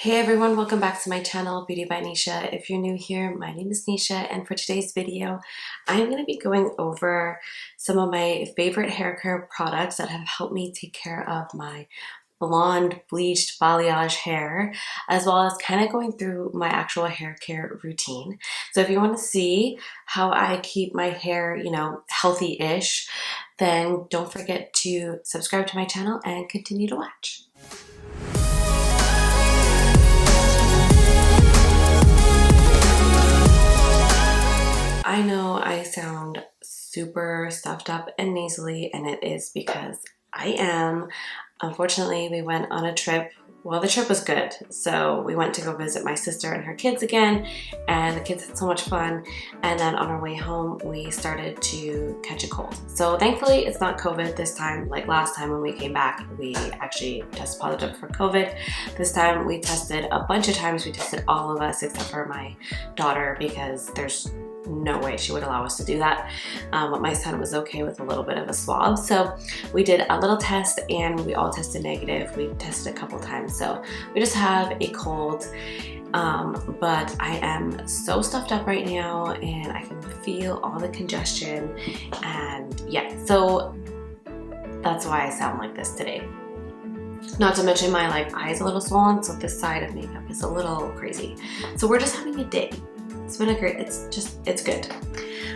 Hey everyone, welcome back to my channel, Beauty by Nisha. If you're new here, my name is Nisha, and for today's video, I'm going to be going over some of my favorite hair care products that have helped me take care of my blonde, bleached balayage hair, as well as kind of going through my actual hair care routine. So if you want to see how I keep my hair, healthy-ish, then don't forget to subscribe to my channel and continue to watch. I know I sound super stuffed up and nasally, and it is because I am. Unfortunately, we went on a trip. Well, the trip was good. So we went to go visit my sister and her kids again, and the kids had so much fun. And then on our way home, we started to catch a cold. So thankfully, it's not COVID this time. Like last time when we came back, we actually tested positive for COVID. This time we tested a bunch of times. We tested all of us except for my daughter because there's no way she would allow us to do that. But my son was okay with a little bit of a swab. So we did a little test and we all tested negative. We tested a couple times. So we just have a cold. But I am so stuffed up right now and I can feel all the congestion. And yeah, so that's why I sound like this today. Not to mention my eyes a little swollen. So this side of makeup is a little crazy. So we're just having a day. It's been it's good.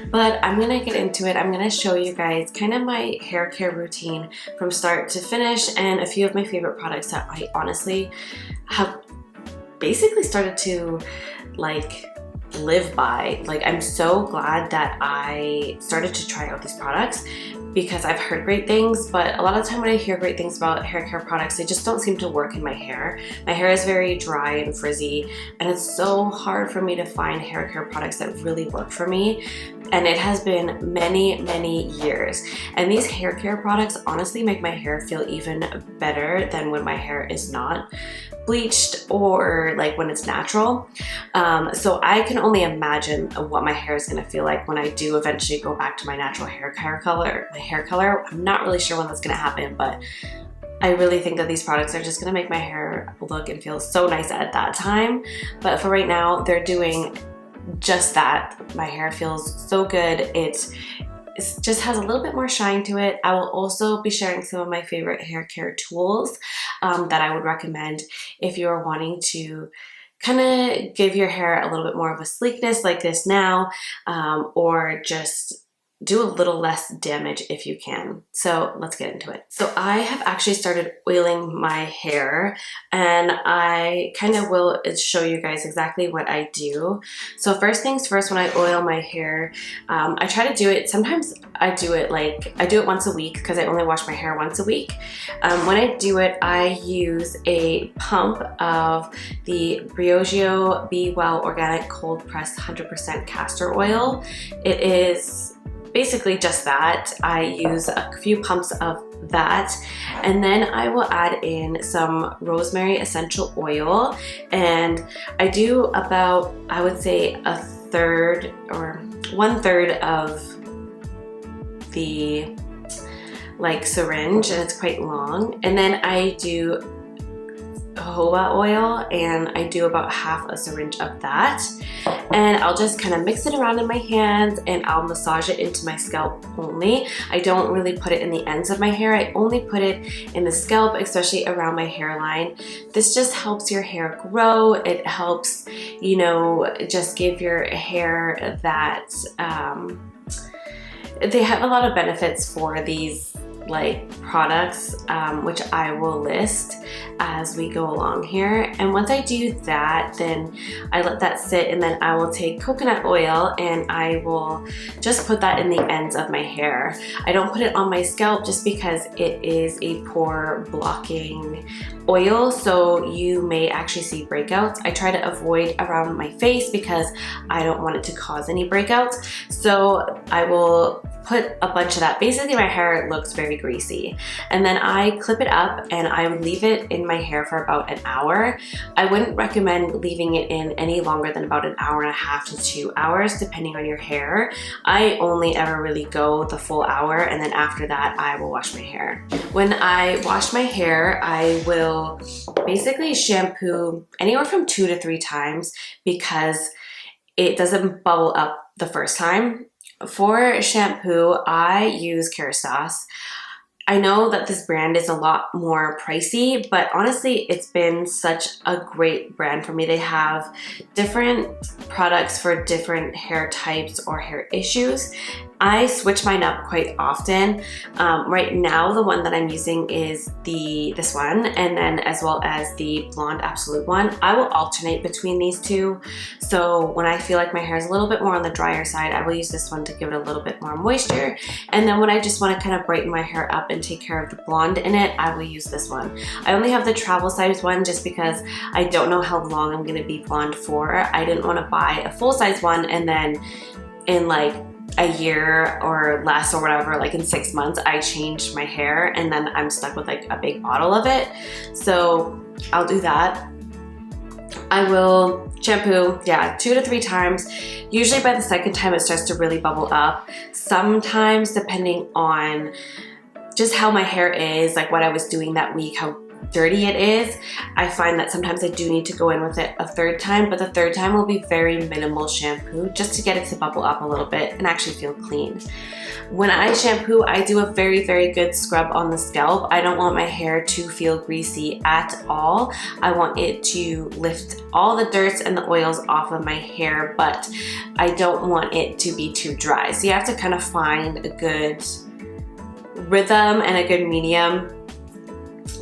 But I'm gonna get into it. I'm gonna show you guys kind of my hair care routine from start to finish and a few of my favorite products that I honestly have basically started to live by. I'm so glad that I started to try out these products because I've heard great things, but a lot of the time when I hear great things about hair care products, they just don't seem to work in my hair. My hair is very dry and frizzy, and it's so hard for me to find hair care products that really work for me. And it has been many, many years. And these hair care products honestly make my hair feel even better than when my hair is not bleached or when it's natural. So I can only imagine what my hair is going to feel like when I do eventually go back to my natural hair color. I'm not really sure when that's going to happen, but I really think that these products are just going to make my hair look and feel so nice at that time. But for right now, they're doing just that. My hair feels so good. It just has a little bit more shine to it. I will also be sharing some of my favorite hair care tools that I would recommend if you're wanting to kind of give your hair a little bit more of a sleekness like this now, or just do a little less damage if you can. So let's get into it. So I have actually started oiling my hair, and I kind of will show you guys exactly what I do. So first things first, when I oil my hair, I try to do it, sometimes I do it once a week because I only wash my hair once a week. When I do it, I use a pump of the Briogeo B.Well Organic Cold Pressed 100% Castor Oil. It is basically just that. I use a few pumps of that, and then I will add in some Rosemary Essential Oil, and I do about, I would say, a third or 1/3 of the syringe, and it's quite long. And then I do jojoba oil, and I do about half a syringe of that, and I'll just kind of mix it around in my hands and I'll massage it into my scalp only. I don't really put it in the ends of my hair. I only put it in the scalp, especially around my hairline. This just helps your hair grow. It helps, just give your hair that they have a lot of benefits for these products, which I will list as we go along here. And once I do that, then I let that sit, and then I will take coconut oil and I will just put that in the ends of my hair. I don't put it on my scalp just because it is a pore blocking oil, so you may actually see breakouts. I try to avoid around my face because I don't want it to cause any breakouts. So I will put a bunch of that. Basically my hair looks very very greasy. And then I clip it up and I would leave it in my hair for about an hour. I wouldn't recommend leaving it in any longer than about an hour and a half to 2 hours, depending on your hair. I only ever really go the full hour, and then after that I will wash my hair. When I wash my hair, I will basically shampoo anywhere from 2 to 3 times because it doesn't bubble up the first time. For shampoo, I use Kerastase. I know that this brand is a lot more pricey, but honestly, it's been such a great brand for me. They have different products for different hair types or hair issues. I switch mine up quite often. Right now, the one that I'm using is this one, and then as well as the Blonde Absolute one. I will alternate between these two. So when I feel like my hair is a little bit more on the drier side, I will use this one to give it a little bit more moisture. And then when I just want to kind of brighten my hair up and take care of the blonde in it, I will use this one. I only have the travel size one just because I don't know how long I'm going to be blonde for. I didn't want to buy a full size one and then in like a year or less or whatever, like in 6 months, I changed my hair and then I'm stuck with like a big bottle of it. So I'll do that. I will shampoo, 2 to 3 times. Usually by the second time it starts to really bubble up. Sometimes depending on just how my hair is, like what I was doing that week, how dirty it is, I find that sometimes I do need to go in with it a 3rd time, but the 3rd time will be very minimal shampoo just to get it to bubble up a little bit and actually feel clean. When I shampoo, I do a very, very good scrub on the scalp. I don't want my hair to feel greasy at all. I want it to lift all the dirt and the oils off of my hair, but I don't want it to be too dry. So you have to kind of find a good rhythm and a good medium.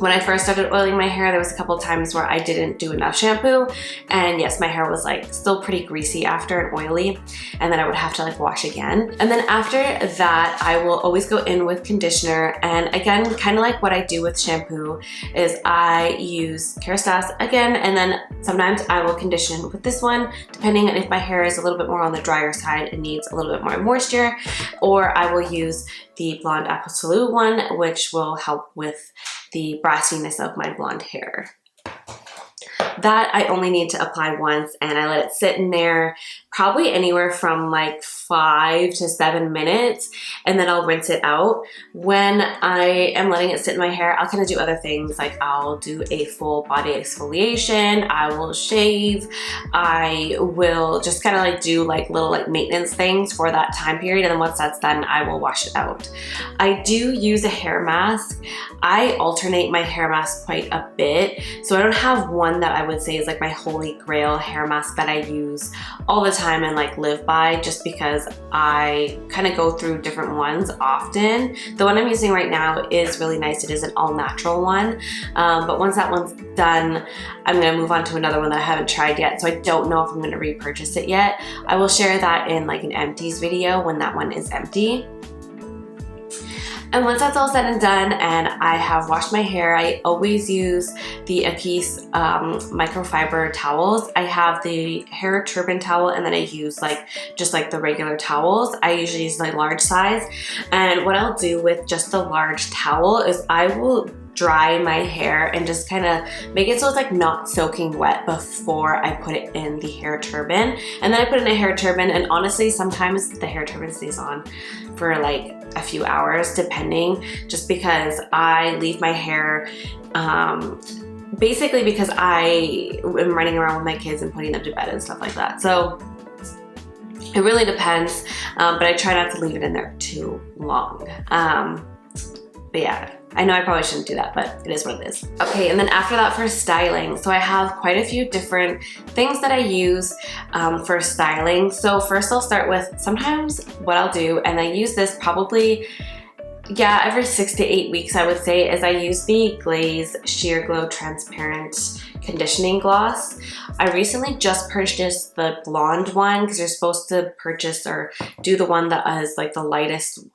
When I first started oiling my hair, there was a couple times where I didn't do enough shampoo, and yes, my hair was like still pretty greasy after and oily, and then I would have to like wash again. And then after that, I will always go in with conditioner, and again, kind of like what I do with shampoo is I use Kerastase again, and then sometimes I will condition with this one, depending on if my hair is a little bit more on the drier side and needs a little bit more moisture, or I will use the Blonde Absolute one, which will help with the brassiness of my blonde hair. That I only need to apply once, and I let it sit in there probably anywhere from like 5 to 7 minutes, and then I'll rinse it out. When I am letting it sit in my hair, I'll kind of do other things, like I'll do a full body exfoliation, I will shave, I will just kind of like do like little like maintenance things for that time period, and then once that's done, I will wash it out. I do use a hair mask. I alternate my hair mask quite a bit, so I don't have one that I would say is like my holy grail hair mask that I use all the time and like live by, just because I kind of go through different ones often. The one I'm using right now is really nice. It is an all natural one, but once that one's done, I'm gonna move on to another one that I haven't tried yet, so I don't know if I'm gonna repurchase it yet. I will share that in like an empties video when that one is empty. And once that's all said and done and I have washed my hair, I always use the Appease microfiber towels. I have the hair turban towel, and then I use like just like the regular towels. I usually use my large size. And what I'll do with just the large towel is I will dry my hair and just kind of make it so it's like not soaking wet before I put it in the hair turban. And then I put it in a hair turban, and honestly sometimes the hair turban stays on for like a few hours depending, just because I leave my hair basically because I am running around with my kids and putting them to bed and stuff like that. So it really depends, but I try not to leave it in there too long. But yeah, I know I probably shouldn't do that, but it is what it is. Okay, and then after that, for styling, so I have quite a few different things that I use for styling. So first I'll start with sometimes what I'll do, and I use this probably, every 6 to 8 weeks I would say, is I use the Glaze Sheer Glow Transparent Conditioning Gloss. I recently just purchased the blonde one because you're supposed to purchase or do the one that is like the lightest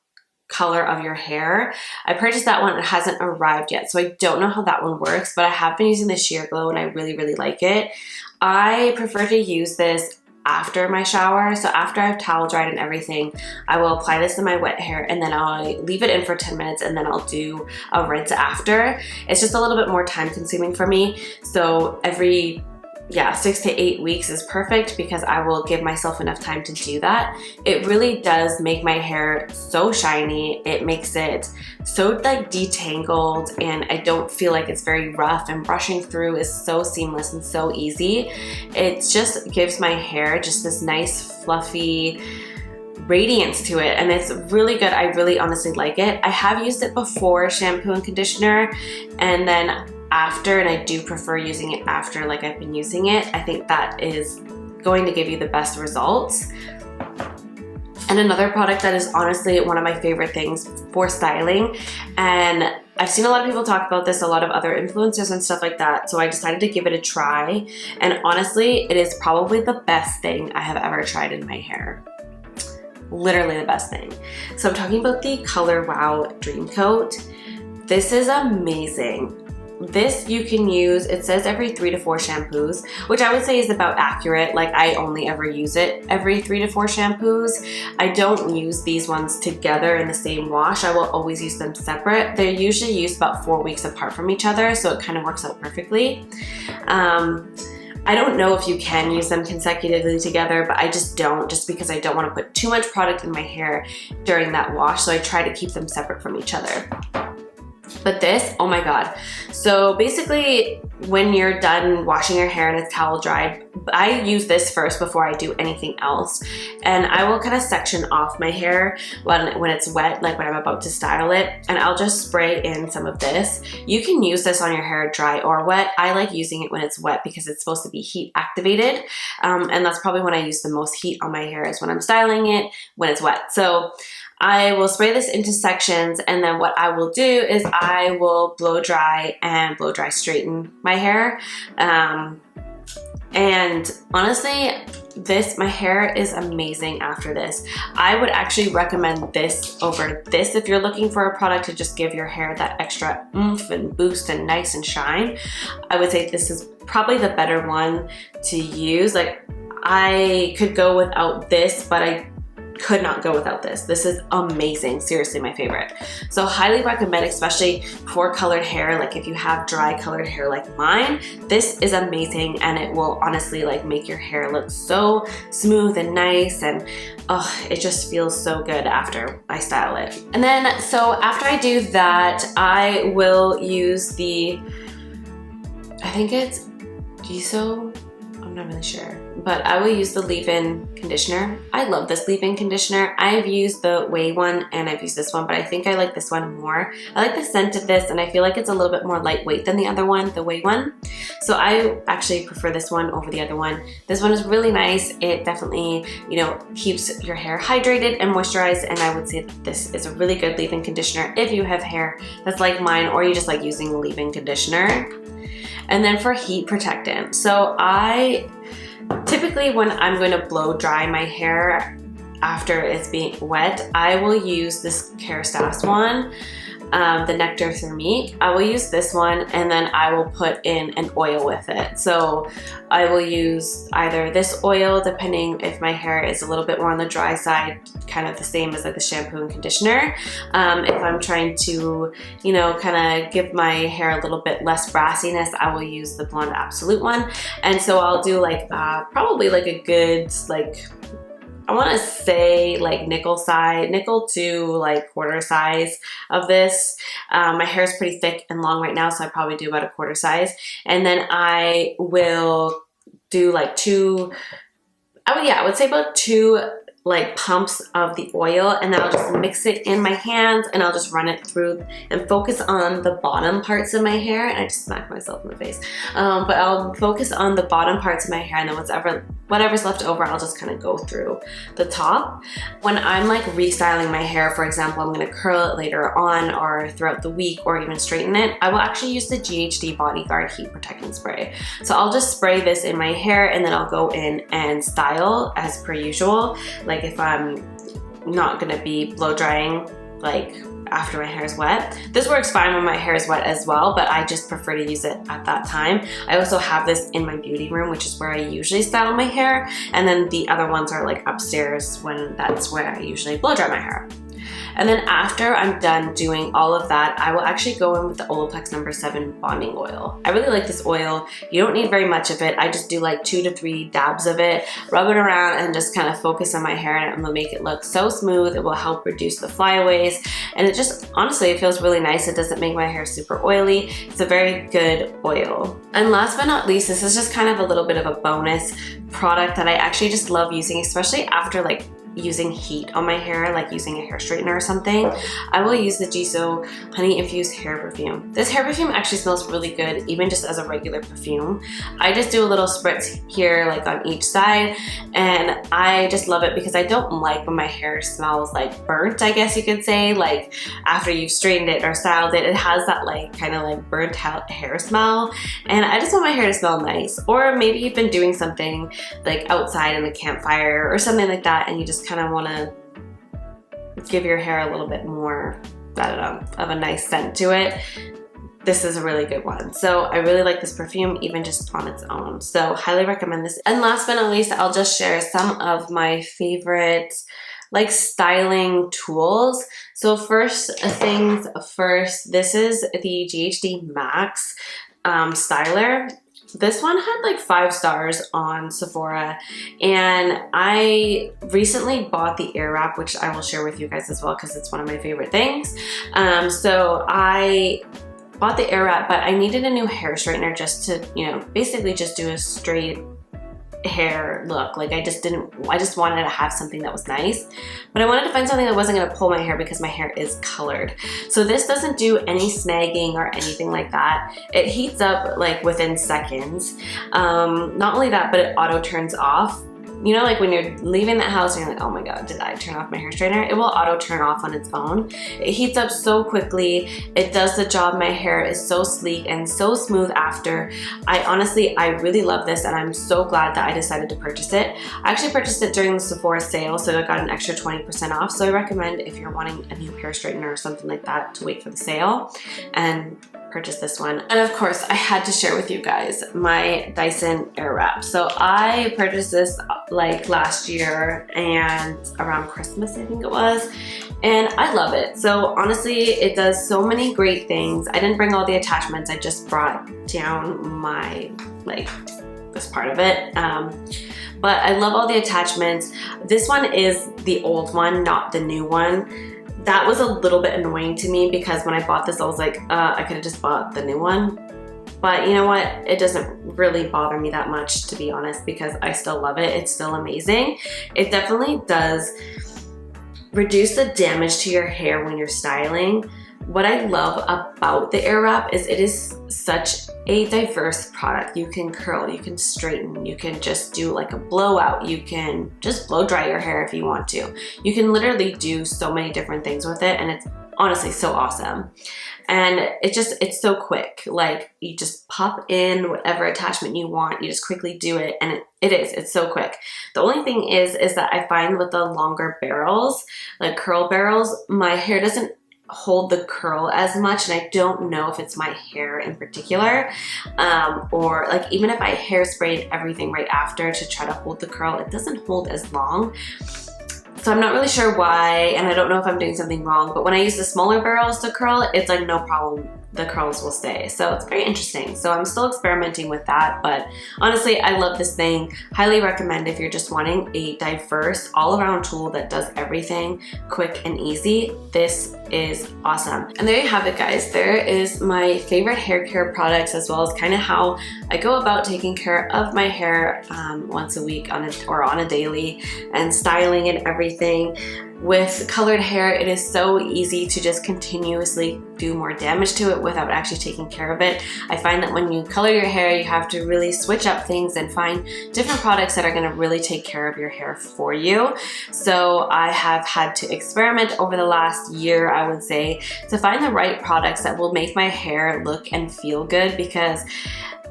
color of your hair. I purchased that one. It hasn't arrived yet, so I don't know how that one works, but I have been using the Sheer Glow and I really, really like it. I prefer to use this after my shower. So after I've towel dried and everything, I will apply this in my wet hair and then I'll leave it in for 10 minutes and then I'll do a rinse after. It's just a little bit more time consuming for me. So every 6 to 8 weeks is perfect because I will give myself enough time to do that. It really does make my hair so shiny. It makes it so like detangled and I don't feel like it's very rough, and brushing through is so seamless and so easy. It just gives my hair just this nice fluffy radiance to it, and it's really good. I really honestly like it. I have used it before shampoo and conditioner and then after, and I do prefer using it after like I've been using it. I think that is going to give you the best results. And another product that is honestly one of my favorite things for styling, and I've seen a lot of people talk about this, a lot of other influencers and stuff like that, so I decided to give it a try, and honestly it is probably the best thing I have ever tried in my hair. Literally the best thing. So I'm talking about the COLORWOW Dream Coat. This is amazing. This you can use, it says every 3 to 4 shampoos, which I would say is about accurate. Like I only ever use it every 3 to 4 shampoos. I don't use these ones together in the same wash. I will always use them separate. They're usually used about 4 weeks apart from each other, so it kind of works out perfectly. I don't know if you can use them consecutively together, but I just don't, just because I don't want to put too much product in my hair during that wash, so I try to keep them separate from each other. But this, oh my god. So basically when you're done washing your hair and it's towel dried, I use this first before I do anything else. And I will kind of section off my hair when it's wet, like when I'm about to style it, and I'll just spray in some of this. You can use this on your hair dry or wet. I like using it when it's wet because it's supposed to be heat activated. And that's probably when I use the most heat on my hair, is when I'm styling it when it's wet. So I will spray this into sections, and then what I will do is I will blow dry and blow dry straighten my hair. And honestly, my hair is amazing after this. I would actually recommend this over this if you're looking for a product to just give your hair that extra oomph and boost and nice and shine. I would say this is probably the better one to use. Like I could go without this, but I could not go without this. This is amazing. Seriously, my favorite. So highly recommend, especially for colored hair. Like if you have dry colored hair like mine, this is amazing, and it will honestly like make your hair look so smooth and nice, and it just feels so good after I style it. And then so after I do that, I will use the, I think it's Jiso, I'm not really sure, but I will use the leave-in conditioner. I love this leave-in conditioner. I've used the Way one and I've used this one, but I think I like this one more. I like the scent of this, and I feel like it's a little bit more lightweight than the other one, the Way one. So I actually prefer this one over the other one. This one is really nice. It definitely, you know, keeps your hair hydrated and moisturized, and I would say that this is a really good leave-in conditioner if you have hair that's like mine, or you just like using a leave-in conditioner. And then for heat protectant, so I typically, when I'm going to blow dry my hair after it's being wet, I will use this Kerastase one, the Nectar Thermique. I will use this one, and then I will put in an oil with it. So I will use either this oil, depending if my hair is a little bit more on the dry side, kind of the same as like the shampoo and conditioner. If I'm trying to, you know, kind of give my hair a little bit less brassiness, I will use the Blonde Absolute one. And so I'll do like probably like a good, like, I want to say like nickel to like quarter size of this. My hair is pretty thick and long right now, so I probably do about a quarter size. And then I will do like I would say about 2 like pumps of the oil, and then I'll just mix it in my hands, and I'll just run it through and focus on the bottom parts of my hair. And I just smacked myself in the face. But I'll focus on the bottom parts of my hair, and then whatever's left over, I'll just kind of go through the top. When I'm like restyling my hair, for example, I'm going to curl it later on or throughout the week, or even straighten it, I will actually use the GHD Bodyguard Heat Protectant Spray. So I'll just spray this in my hair, and then I'll go in and style as per usual. Like if I'm not gonna be blow drying like after my hair is wet. This works fine when my hair is wet as well, but I just prefer to use it at that time. I also have this in my beauty room, which is where I usually style my hair, and then the other ones are like upstairs when that's where I usually blow dry my hair. And then after I'm done doing all of that, I will actually go in with the Olaplex No. 7 Bonding Oil. I really like this oil. You don't need very much of it. I just do like 2 to 3 dabs of it, rub it around, and just kind of focus on my hair, and it will make it look so smooth. It will help reduce the flyaways, and it just, honestly, it feels really nice. It doesn't make my hair super oily. It's a very good oil. And last but not least, this is just kind of a little bit of a bonus product that I actually just love using, especially after like using heat on my hair, like using a hair straightener or something. I will use the Gisou Honey Infused Hair Perfume. This hair perfume actually smells really good, even just as a regular perfume. I just do a little spritz here, like on each side, and I just love it because I don't like when my hair smells like burnt, I guess you could say, like after you've straightened it or styled it. It has that like kind of like burnt out hair smell, and I just want my hair to smell nice. Or maybe you've been doing something like outside in the campfire or something like that, and you just kind of want to give your hair a little bit more, I don't know, of a nice scent to it. This is a really good one. So I really like this perfume even just on its own. So highly recommend this. And last but not least, I'll just share some of my favorite like styling tools. So first things first, this is the GHD Max styler. This one had like 5 stars on Sephora, and I recently bought the Air Wrap, which I will share with you guys as well because it's one of my favorite things. So I bought the Air Wrap, but I needed a new hair straightener just to, you know, basically just do a straight hair look. Like I just wanted to have something that was nice, but I wanted to find something that wasn't going to pull my hair because my hair is colored. So this doesn't do any snagging or anything like that. It heats up like within seconds. Not only that, but it auto turns off. You know, like when you're leaving the house and you're like, oh my god, did I turn off my hair straightener? It will auto turn off on its own. It heats up so quickly. It does the job. My hair is so sleek and so smooth after. I really love this, and I'm so glad that I decided to purchase it. I actually purchased it during the Sephora sale, so I got an extra 20% off. So I recommend if you're wanting a new hair straightener or something like that to wait for the sale and purchase this one. And of course, I had to share with you guys my Dyson Air Wrap. So I purchased this like last year and around Christmas, I think it was, and I love it. So honestly, it does so many great things. I didn't bring all the attachments. I just brought down my, like, this part of it. But I love all the attachments. This one is the old one, not the new one. That was a little bit annoying to me because when I bought this, I was like, I could have just bought the new one. But you know what? It doesn't really bother me that much, to be honest, because I still love it. It's still amazing. It definitely does reduce the damage to your hair when you're styling. What I love about the Air Wrap is it is such a diverse product. You can curl, you can straighten, you can just do like a blowout, you can just blow dry your hair if you want to. You can literally do so many different things with it, and it's honestly so awesome. And it's so quick. Like you just pop in whatever attachment you want, you just quickly do it, and it's so quick. The only thing is that I find with the longer barrels, like curl barrels, my hair doesn't hold the curl as much, and I don't know if it's my hair in particular, or like even if I hairsprayed everything right after to try to hold the curl, it doesn't hold as long. So I'm not really sure why, and I don't know if I'm doing something wrong, but when I use the smaller barrels to curl, it's like no problem. The curls will stay. So it's very interesting. So I'm still experimenting with that, but honestly, I love this thing. Highly recommend if you're just wanting a diverse all-around tool that does everything quick and easy. This is awesome. And there you have it, guys. There is my favorite hair care products, as well as kind of how I go about taking care of my hair once a week or on a daily, and styling and everything. With colored hair, it is so easy to just continuously do more damage to it without actually taking care of it. I find that when you color your hair, you have to really switch up things and find different products that are going to really take care of your hair for you. So I have had to experiment over the last year, I would say, to find the right products that will make my hair look and feel good, because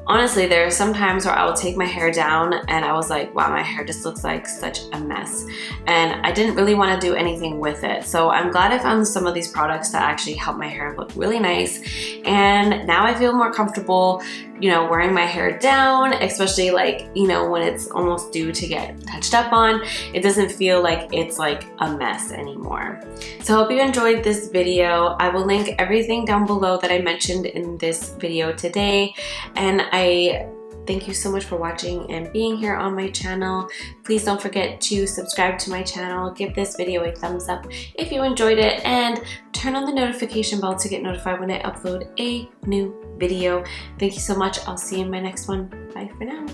Honestly, there are some times where I will take my hair down and I was like, wow, my hair just looks like such a mess. And I didn't really want to do anything with it. So I'm glad I found some of these products that actually help my hair look really nice. And now I feel more comfortable, you know, wearing my hair down, especially like, you know, when it's almost due to get touched up on. It doesn't feel like it's like a mess anymore. So I hope you enjoyed this video. I will link everything down below that I mentioned in this video today. And I thank you so much for watching and being here on my channel. Please don't forget to subscribe to my channel, give this video a thumbs up if you enjoyed it, and turn on the notification bell to get notified when I upload a new video. Thank you so much. I'll see you in my next one. Bye for now.